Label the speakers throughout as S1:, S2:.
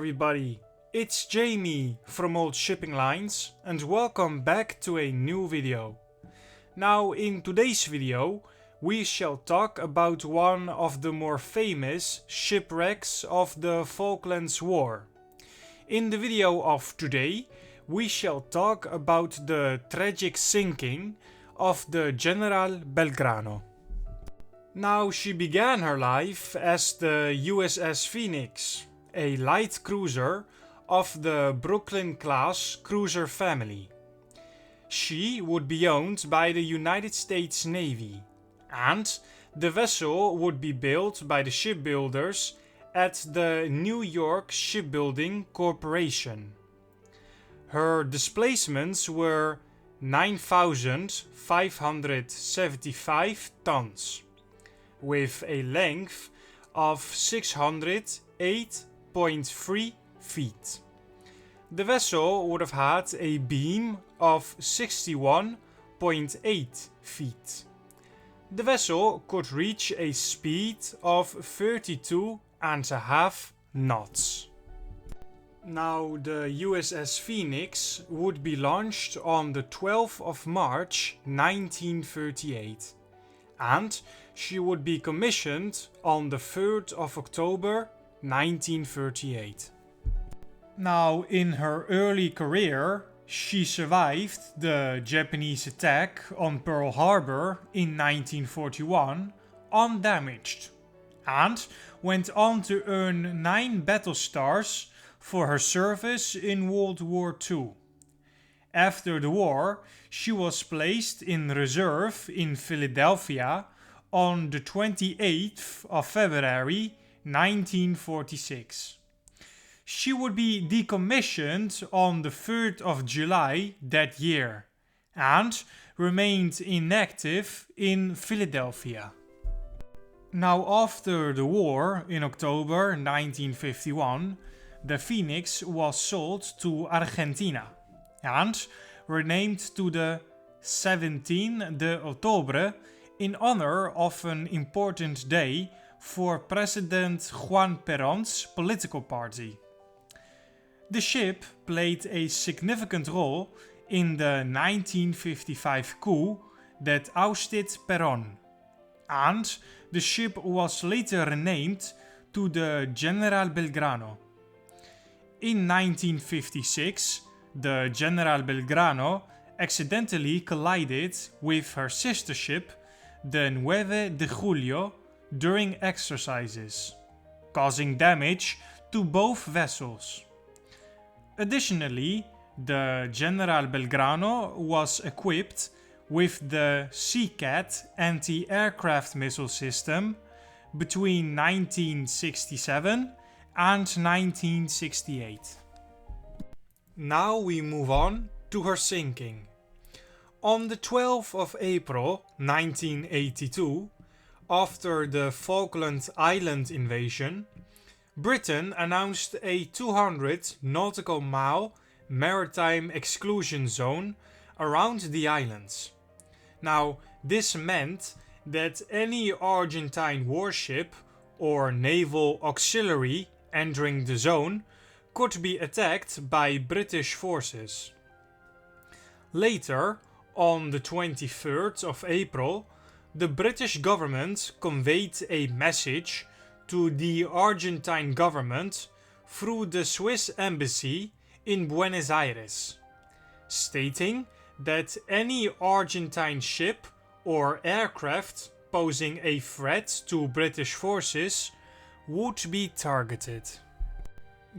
S1: everybody, it's Jamie from Old Shipping Lines and welcome back to a new video. Now in today's video we shall talk about one of the more famous shipwrecks of the Falklands War. In the video of today we shall talk about the tragic sinking of the General Belgrano. Now she began her life as the USS Phoenix, a light cruiser of the Brooklyn-class cruiser family. She would be owned by the United States Navy, and the vessel would be built by the shipbuilders at the New York Shipbuilding Corporation. Her displacements were 9,575 tons, with a length of 608.3 feet. The vessel would have had a beam of 61.8 feet. The vessel could reach a speed of 32.5 knots. Now the USS Phoenix would be launched on the 12th of March 1938 and she would be commissioned on the 3rd of October 1938. Now in her early career she survived the Japanese attack on Pearl Harbor in 1941 undamaged and went on to earn 9 battle stars for her service in World War II. After the war, she was placed in reserve in Philadelphia on the 28th of February 1946. She would be decommissioned on the 3rd of July that year and remained inactive in Philadelphia. Now after the war in October 1951, the Phoenix was sold to Argentina and renamed to the 17 de Octubre in honor of an important day for President Juan Perón's political party. The ship played a significant role in the 1955 coup that ousted Perón, and the ship was later renamed to the General Belgrano. In 1956, the General Belgrano accidentally collided with her sister ship, the 9 de Julio, during exercises, causing damage to both vessels. Additionally, the General Belgrano was equipped with the SeaCat anti-aircraft missile system between 1967 and 1968. Now we move on to her sinking. On the 12th of April 1982, after the Falkland Island invasion, Britain announced a 200 nautical mile maritime exclusion zone around the islands. Now, this meant that any Argentine warship or naval auxiliary entering the zone could be attacked by British forces. Later, on the 23rd of April, the British government conveyed a message to the Argentine government through the Swiss embassy in Buenos Aires, stating that any Argentine ship or aircraft posing a threat to British forces would be targeted.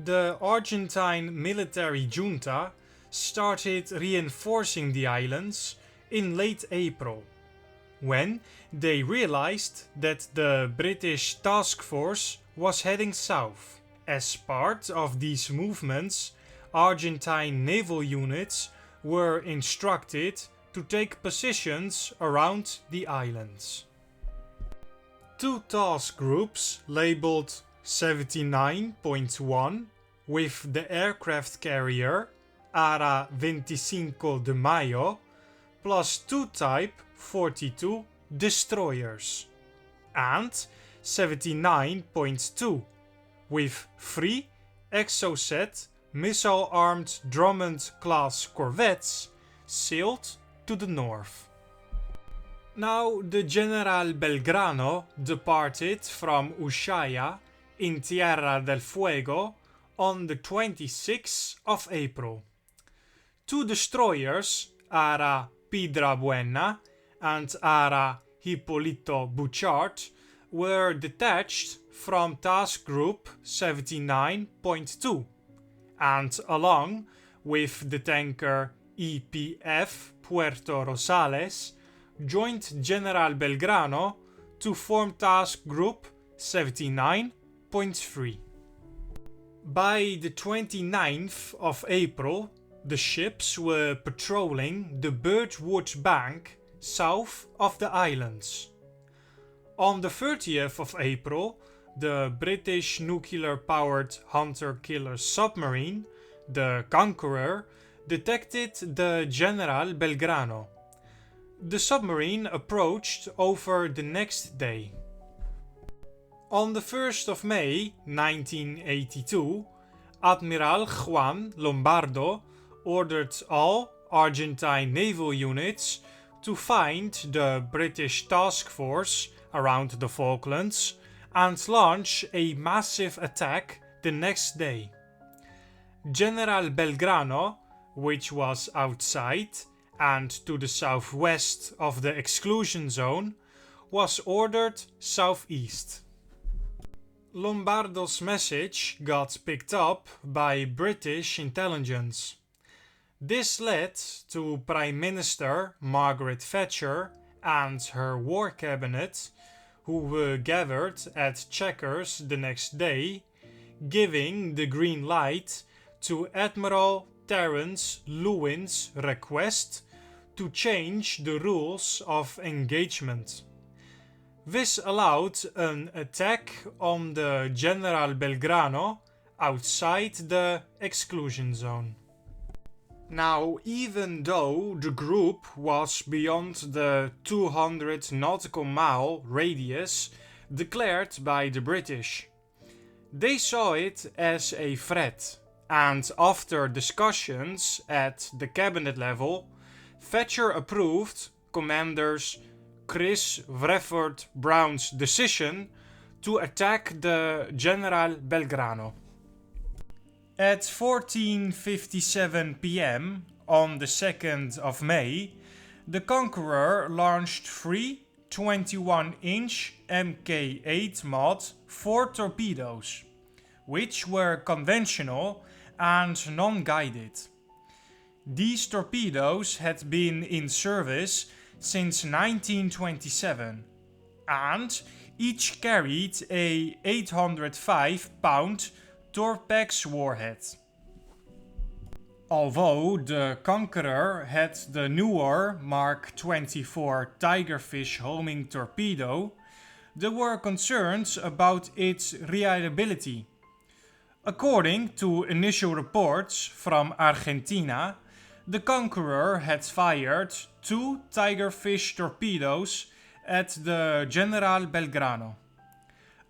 S1: The Argentine military junta started reinforcing the islands in late April, when they realized that the British task force was heading south. As part of these movements, Argentine naval units were instructed to take positions around the islands. 2 task groups labeled 79.1 with the aircraft carrier ARA 25 de Mayo plus 2 Type 42 destroyers, and 79.2 with 3 Exocet missile-armed Drummond-class corvettes sailed to the north. Now the General Belgrano departed from Ushuaia in Tierra del Fuego on the 26th of April. Two destroyers, ARA Piedrabuena and ARA Hipólito Bouchard, were detached from Task Group 79.2 and, along with the tanker EPF Puerto Rosales, joined General Belgrano to form Task Group 79.3. By the 29th of April, the ships were patrolling the Birdwood Bank south of the islands. On the 30th of April, the British nuclear-powered hunter-killer submarine, the Conqueror, detected the General Belgrano. The submarine approached over the next day. On the 1st of May 1982, Admiral Juan Lombardo ordered all Argentine naval units to find the British task force around the Falklands and launch a massive attack the next day. General Belgrano, which was outside and to the southwest of the exclusion zone, was ordered southeast. Lombardo's message got picked up by British intelligence. This led to Prime Minister Margaret Thatcher and her war cabinet, who were gathered at Chequers the next day, giving the green light to Admiral Terence Lewin's request to change the rules of engagement. This allowed an attack on the General Belgrano outside the exclusion zone. Now, even though the group was beyond the 200 nautical mile radius declared by the British, they saw it as a threat, and after discussions at the cabinet level, Thatcher approved Commanders Chris Wrefford Brown's decision to attack the General Belgrano. At 14:57 p.m. on the 2nd of May, the Conqueror launched three 21-inch Mk8 mod 4 torpedoes, which were conventional and non-guided. These torpedoes had been in service since 1927 and each carried a 805-pound Torpex warhead. Although the Conqueror had the newer Mark 24 Tigerfish homing torpedo, there were concerns about its reliability. According to initial reports from Argentina, the Conqueror had fired 2 Tigerfish torpedoes at the General Belgrano.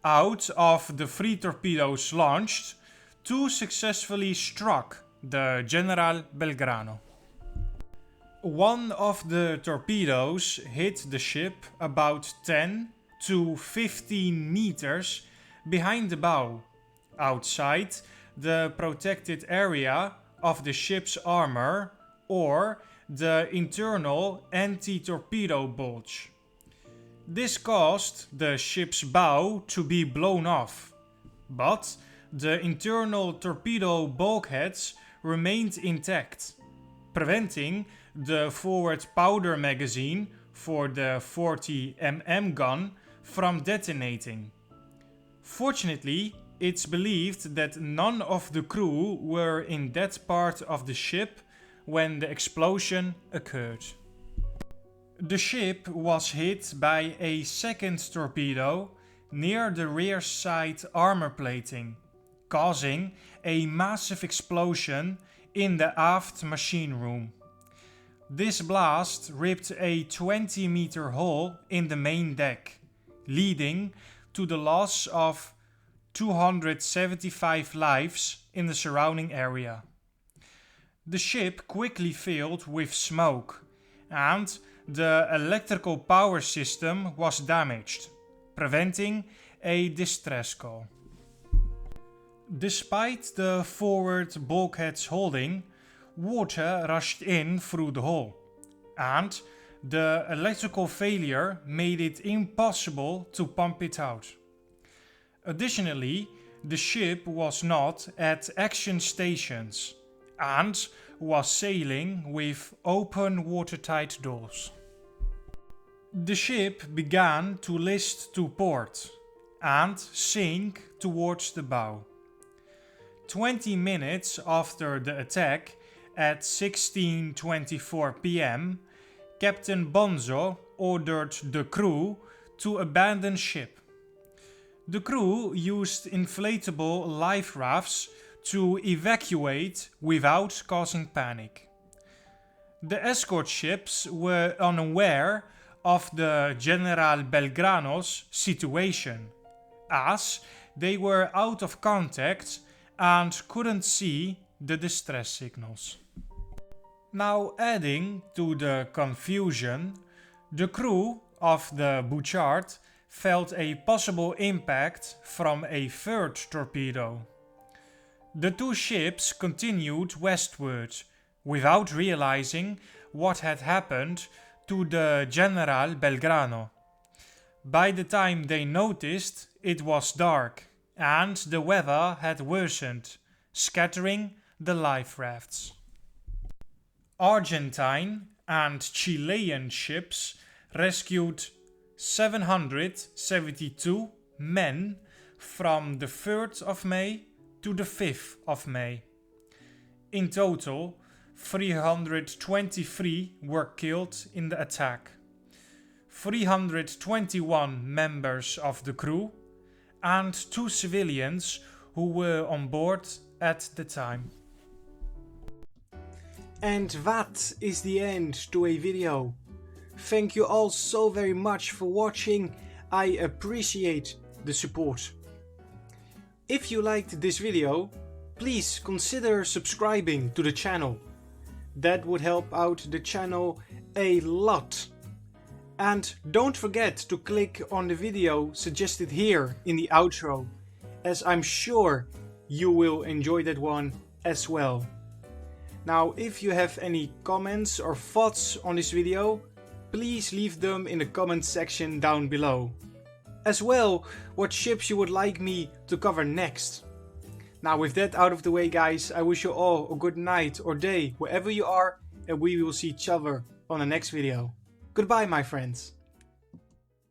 S1: Out of the 3 torpedoes launched, 2 successfully struck the General Belgrano. One of the torpedoes hit the ship about 10 to 15 meters behind the bow, outside the protected area of the ship's armor or the internal anti-torpedo bulge. This caused the ship's bow to be blown off, but the internal torpedo bulkheads remained intact, preventing the forward powder magazine for the 40mm gun from detonating. Fortunately, it's believed that none of the crew were in that part of the ship when the explosion occurred. The ship was hit by a second torpedo near the rear side armor plating, causing a massive explosion in the aft machine room. This blast ripped a 20-meter hole in the main deck, leading to the loss of 275 lives in the surrounding area. The ship quickly filled with smoke, and the electrical power system was damaged, preventing a distress call. Despite the forward bulkhead's holding, water rushed in through the hull, and the electrical failure made it impossible to pump it out. Additionally, the ship was not at action stations and was sailing with open watertight doors. The ship began to list to port and sink towards the bow. 20 minutes after the attack, at 16:24 p.m., Captain Bonzo ordered the crew to abandon ship. The crew used inflatable life rafts to evacuate without causing panic. The escort ships were unaware of the General Belgrano's situation, as they were out of contact and couldn't see the distress signals. Now, adding to the confusion, the crew of the Bouchard felt a possible impact from a third torpedo. The two ships continued westward without realizing what had happened to the General Belgrano. By the time they noticed, it was dark and the weather had worsened, scattering the life rafts. Argentine and Chilean ships rescued 772 men from the 3rd of May to the 5th of May. In total, 323 were killed in the attack, 321 members of the crew, and 2 civilians who were on board at the time.
S2: And that is the end to a video. Thank you all so very much for watching. I appreciate the support. If you liked this video, please consider subscribing to the channel. That would help out the channel a lot. And don't forget to click on the video suggested here in the outro, as I'm sure you will enjoy that one as well. Now, if you have any comments or thoughts on this video, please leave them in the comment section down below. As well, what ships you would like me to cover next. Now, with that out of the way, guys, I wish you all a good night or day wherever you are, and we will see each other on the next video. Goodbye, my friends.